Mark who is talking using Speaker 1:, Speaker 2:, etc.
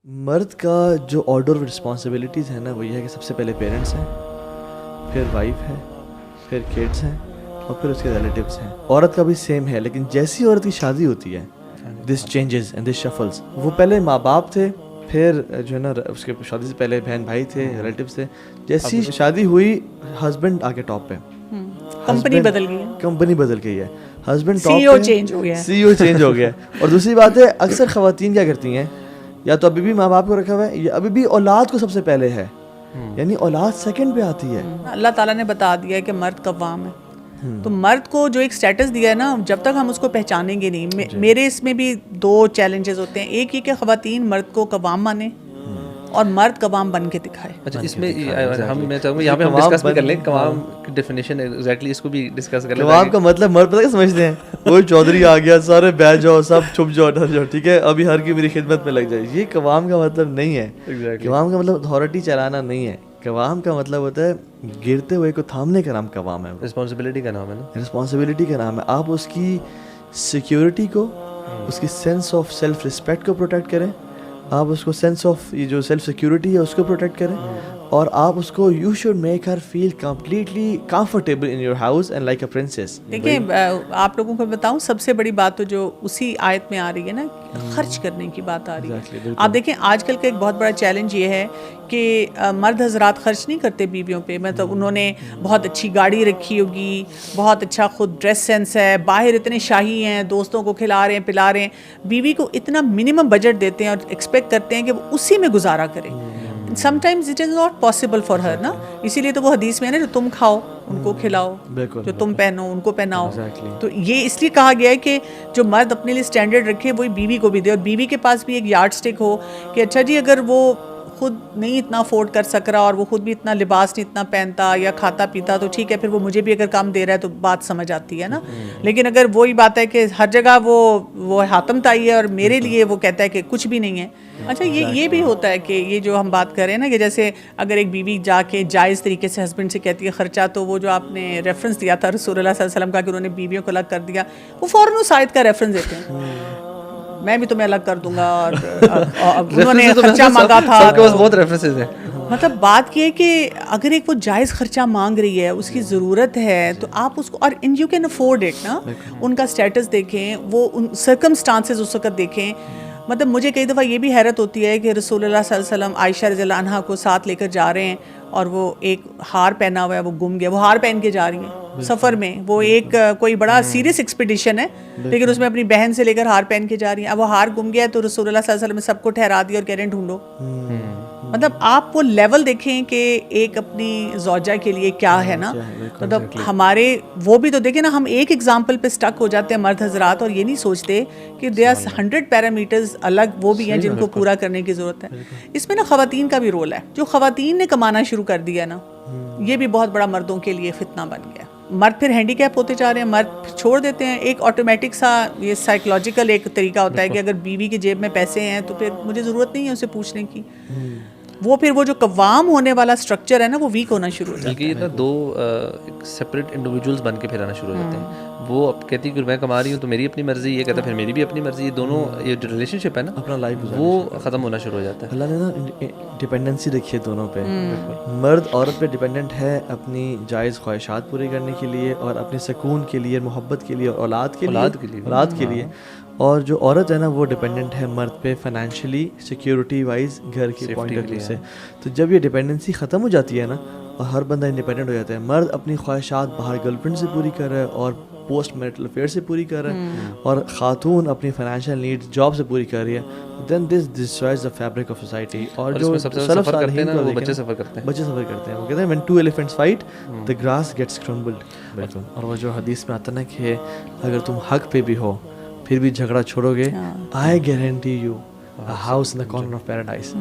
Speaker 1: مرد کا جو آرڈر آف رسپانسبلٹیز ہے نا وہ یہ ہے کہ سب سے پہلے پیرنٹس ہیں، پھر وائف ہے، پھر کڈس ہیں اور پھر اس کے ریلیٹیوس ہیں. عورت کا بھی سیم ہے، لیکن جیسی عورت کی شادی ہوتی ہے دس چینجز اینڈ دس شفلز. وہ پہلے ماں باپ تھے، پھر جو ہے نا اس کے شادی سے پہلے بہن بھائی تھے، ریلیٹیوس تھے. جیسی شادی ہوئی ہسبینڈ آ کے ٹاپ پہ،
Speaker 2: کمپنی بدل گئی ہے،
Speaker 1: کمپنی بدل گئی ہے، ہسبینڈ
Speaker 2: سی ای او چینج ہو گیا ہے،
Speaker 1: سی ای او چینج ہو گیا ہے. اور دوسری بات ہے اکثر خواتین کیا کرتی ہیں، یا تو ابھی بھی ماں باپ کو رکھا ہوا ہے یا ابھی بھی اولاد کو سب سے پہلے ہے، یعنی اولاد سیکنڈ پہ آتی ہے.
Speaker 2: اللہ تعالیٰ نے بتا دیا ہے کہ مرد قوام ہے. تو مرد کو جو ایک سٹیٹس دیا ہے نا، جب تک ہم اس کو پہچانیں گے نہیں. میرے اس میں بھی دو چیلنجز ہوتے ہیں. ایک یہ کہ خواتین مرد کو قوام مانے اور مرد قوام بن کے دکھائے.
Speaker 3: اچھا، اس میں میں چاہوں گا یہاں پہ ہم ڈسکس بھی کر لیں قوام کی ڈیفینیشن ایگزیکٹلی، اس کو بھی ڈسکس کر لیں.
Speaker 1: قوام کا مطلب مرد پتہ کیا سمجھتے ہیں، کوئی چودھری آ گیا سارے بیٹھ جاؤ، سب چھپ جاؤ، ڈر جاؤ، ٹھیک ہے ابھی ہر کی میری خدمت میں لگ جائے. یہ قوام کا مطلب نہیں ہے. قوام کا مطلب اتھارٹی چلانا نہیں ہے. قوام کا مطلب ہوتا ہے گرتے ہوئے کو تھامنے کا نام قوام ہے.
Speaker 3: رسپانسبلٹی کا نام ہے نا،
Speaker 1: رسپانسبلٹی کا نام ہے. آپ اس کی سیکیورٹی کو، اس کی سینس آف سیلف رسپیکٹ کو پروٹیکٹ کریں. آپ اس کو سینس آف یہ جو سیلف سیکیورٹی ہے اس کو پروٹیکٹ کریں. اور آپ اس کو you should make her feel completely comfortable in your house and like a princess.
Speaker 2: دیکھیں آپ لوگوں کو بتاؤں، سب سے بڑی بات تو جو اسی آیت میں آ رہی ہے نا، خرچ کرنے کی بات آ رہی ہے. آپ دیکھیں آج کل کا ایک بہت بڑا چیلنج یہ ہے کہ مرد حضرات خرچ نہیں کرتے بیویوں پہ. مطلب انہوں نے بہت اچھی گاڑی رکھی ہوگی، بہت اچھا خود ڈریس سینس ہے، باہر اتنے شاہی ہیں، دوستوں کو کھلا رہے ہیں پلا رہے ہیں. بیوی کو اتنا منیمم بجٹ دیتے ہیں اور ایکسپیکٹ کرتے ہیں کہ وہ اسی میں گزارا کرے. Some times it is not possible for her نا. اسی لیے تو وہ حدیث میں ہے نا، جو تم کھاؤ ان کو کھلاؤ، جو تم پہنو ان کو پہناؤ. تو یہ اس لیے کہا گیا ہے کہ جو مرد اپنے لیے اسٹینڈرڈ رکھے وہی بیوی کو بھی دے، اور بیوی کے پاس بھی ایک یارڈ اسٹک ہو کہ اچھا جی اگر وہ خود نہیں اتنا افورڈ کر سک رہا اور وہ خود بھی اتنا لباس نہیں اتنا پہنتا یا کھاتا پیتا تو ٹھیک ہے، پھر وہ مجھے بھی اگر کام دے رہا ہے تو بات سمجھ آتی ہے نا. لیکن اگر وہی بات ہے کہ ہر جگہ وہ حاتم تائی ہے اور میرے لیے وہ کہتا ہے کہ کچھ بھی نہیں ہے. اچھا یہ بھی ہوتا ہے کہ یہ جو ہم بات کر رہے ہیں نا کہ جیسے اگر ایک بیوی جا کے جائز طریقے سے ہسبینڈ سے کہتی ہے خرچہ، تو وہ جو آپ نے ریفرنس دیا تھا رسول اللہ صلی اللہ علیہ وسلم کا کہ انہوں نے بیویوں کو الگ کر دیا، وہ فوراً اس آیت کا ریفرنس دیتے ہیں، میں بھی تمہیں الگ کر دوں گا، اور انہوں نے خرچہ مانگا تھا.
Speaker 3: بہت ریفرنسز ہیں.
Speaker 2: مطلب بات یہ ہے کہ اگر ایک وہ جائز خرچہ مانگ رہی ہے، اس کی ضرورت ہے، تو آپ اس کو، اور ان یو کین افورڈ اٹ نا. ان کا اسٹیٹس دیکھیں، وہ ان سرکمسٹانسز اس وقت دیکھیں. مطلب مجھے کئی دفعہ یہ بھی حیرت ہوتی ہے کہ رسول اللہ صلی اللہ علیہ وسلم عائشہ رضی اللہ عنہا کو ساتھ لے کر جا رہے ہیں اور وہ ایک ہار پہنا ہوا ہے، وہ گم گیا، وہ ہار پہن کے جا رہی ہیں سفر میں. وہ ایک کوئی بڑا سیریس ایکسپیڈیشن ہے، لیکن اس میں اپنی بہن سے لے کر ہار پہن کے جا رہی ہیں. اب وہ ہار گم گیا ہے تو رسول اللہ صلی اللہ علیہ وسلم نے سب کو ٹھہرا دیا اور کہہ رہے ہیں ڈھونڈو. مطلب آپ وہ لیول دیکھیں کہ ایک اپنی زوجہ کے لیے کیا ہے نا. مطلب ہمارے وہ بھی تو دیکھیں نا، ہم ایک ایگزامپل پہ سٹک ہو جاتے ہیں مرد حضرات، اور یہ نہیں سوچتے کہ دے آر 100 پیرامیٹرز الگ وہ بھی ہیں جن کو پورا کرنے کی ضرورت ہے. اس میں نا خواتین کا بھی رول ہے. جو خواتین نے کمانا شروع کر دیا نا، یہ بھی بہت بڑا مردوں کے لیے فتنہ بن گیا. مرد پھر ہینڈی کیپ ہوتے جا رہے ہیں، مرد چھوڑ دیتے ہیں. ایک آٹومیٹک سا یہ سائیکولوجیکل ایک طریقہ ہوتا ہے کہ اگر بیوی کی جیب میں پیسے ہیں تو پھر مجھے ضرورت نہیں ہے اسے پوچھنے کی. وہ پھر وہ جو قوام ہونے والا سٹرکچر ہے نا، وہ ویک ہونا شروع ہو جاتا ہے.
Speaker 3: بلکہ یہ نا دو سپریٹ انڈیویجولس بن کے پھر آنا شروع ہو جاتے ہیں. وہ اب کہتی ہے کہ میں کما رہی ہوں تو میری اپنی مرضی، یہ کہتا ہے پھر میری بھی اپنی مرضی. یہ دونوں یہ جو ریلیشن شپ ہے نا
Speaker 1: اپنا لائف
Speaker 3: وہ ختم ہونا شروع ہو جاتا ہے.
Speaker 1: اللہ نے نا ڈپینڈنسی رکھی ہے دونوں پہ. مرد عورت پہ ڈپینڈنٹ ہے اپنی جائز خواہشات پوری کرنے کے لیے اور اپنے سکون کے لیے، محبت کے لیے اور اولاد کے لیے. اور جو عورت ہے نا وہ ڈپینڈنٹ ہے مرد پہ فائنینشلی، سیکیورٹی وائز، گھر کے پوائنٹ آف ویو سے. تو جب یہ ڈپینڈنسی ختم ہو جاتی ہے نا اور ہر بندہ انڈیپینڈنٹ ہو جاتا ہے، مرد اپنی خواہشات باہر گرل فرینڈ سے پوری کر رہا ہے اور پوسٹ میرٹل افیئر سے پوری کر رہا ہے، اور خاتون اپنی فائنینشیل نیڈز جاب سے پوری کر رہی ہے، then this destroys the fabric of society. اور جو سلف کرتے ہیں نا وہ بچے سفر کرتے ہیں. وہ کہتے ہیں when two elephants fight the grass gets crumbled. اور وہ جو حدیث میں آتا نا کہ اگر تم حق پہ بھی ہو پھر بھی جھگڑا چھوڑو گے، I guarantee you a house in the corner of paradise.